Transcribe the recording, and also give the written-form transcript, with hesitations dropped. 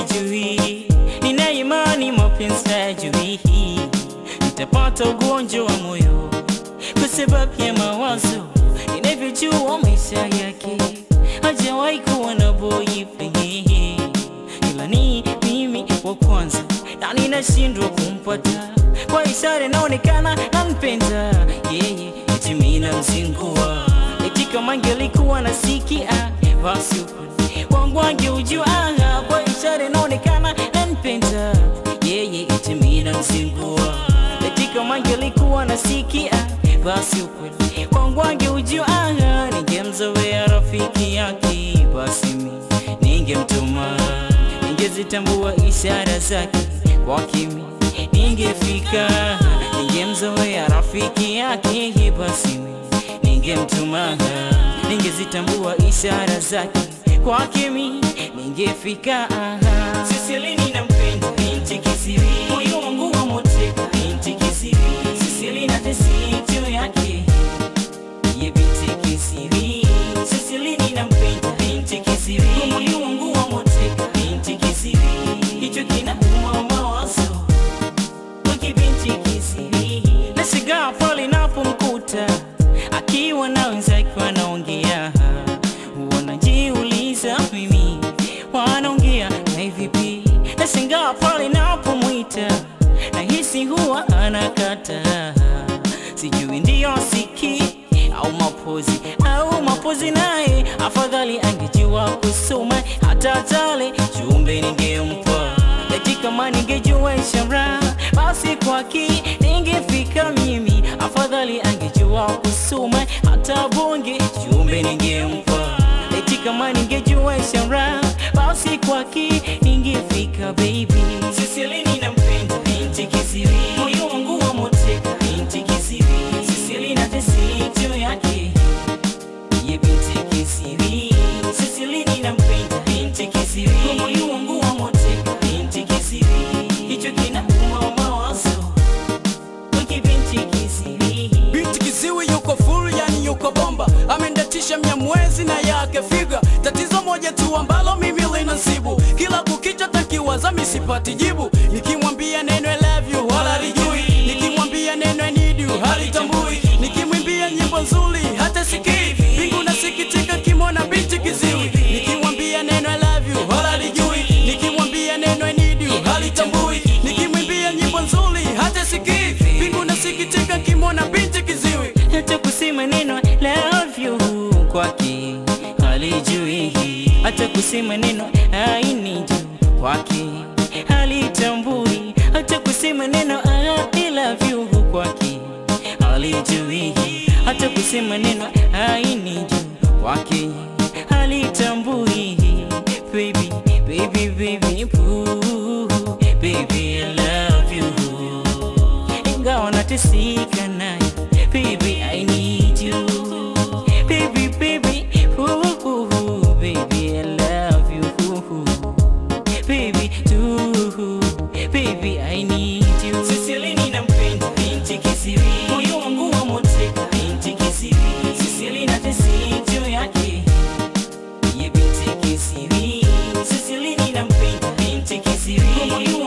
sijui, nina imani mapenzi hajui, nitapata ugonjwa wa moyo kwa sababu ya mawazo. Ninavyojua maisha yake hajawahi kuwa na boyfriend, ila ni mimi wa kwanza na ninashindwa kumpata. Kwa ishara inaonekana nampenda yeye, eti mimi namzingua. Eti kama angelikuwa nasikia basi wangu angeujua. Kwa ishara inaonekana nampenda yeye, eti mimi namzingua. Eti kama angelikuwa nasikia basi ukweli wangu angeujua. Ningemzoea rafiki yake, basi mimi ningemtuma. Ningezitambua ishara zake kwa kimi ningefika. Ningemzoea rafiki yake, basi mimi ningemtuma. Ningezitambua ishara zake kwa kimi ningefika. Sisili ninampenda binti kisiri, moyo wangu wamoteka binti kisiri. Sisili natesi juu yake ye binti kisiri. Sisili ninampenda binti kisiri, moyo wangu wamoteka binti kisiri. Hicho kinauma mawazo waki binti kisiri. Nasigaa pale napomkuta akiwa na wenzake wanaongea, wanajiuliza mimi wanaongea na vipi. Nasigaa pale napomwita nahisi huwa anakata, sijui ndio siki au mapozi naye. Afadhali angejua kusoma hata tale jumbe ningempa. Eti kama ningejua ishara basi kwaki ningefika mimi. Afadhali angejua kusoma hata bonge jumbe ningempa. Eti kama ningejua ishara basi kwaki ningefika baby. Sisili ninampenda binti kisiri, moyo wangu wamoteka binti kisiri. Sisili natesi juu yake ye binti kisiri. Sisili ninampenda binti kisiri, moyo wangu wamoteka binti kisiri. Hicho kinauma mawazo waki binti kisiri. Binti kisiri yuko full, yani yuko bomba. Amendatisha Mnyamwezi na yake figa. Tatizo moja tu ambalo mimi linasibu, kila kukicha takiwaza mimi sipati jibu. Nikimwambia neno I love you wala lijui, nikimwambia neno I need you halitambui. Nikimwimbia nyimbo nzuri hata sikii, bingu nasikitika kimona binti kisiri. Nikimwambia neno I love you wala lijui, nikimwambia neno I need you halitambui. Nikimwimbia nyimbo nzuri hata sikii, bingu nasikitika kimona binti kisiri. Hata kusema neno I love you kwake halijui, hata kusema neno I need you kwake halitambui. Hata kusema neno I love you kwake halijui, hata kusema neno I need you kwake halitambui. Baby, baby, baby, boo, baby I love you. Ingawa nateseka naye, baby I need you. Baby, baby, ooh, baby I love you. Baby, too, baby I need you. Sisili ninampenda binti kisiri, moyo wangu wamoteka binti kisiri. Sisili natesi juu yake ye binti kisiri. Sisili ninampenda binti kisiri, moyo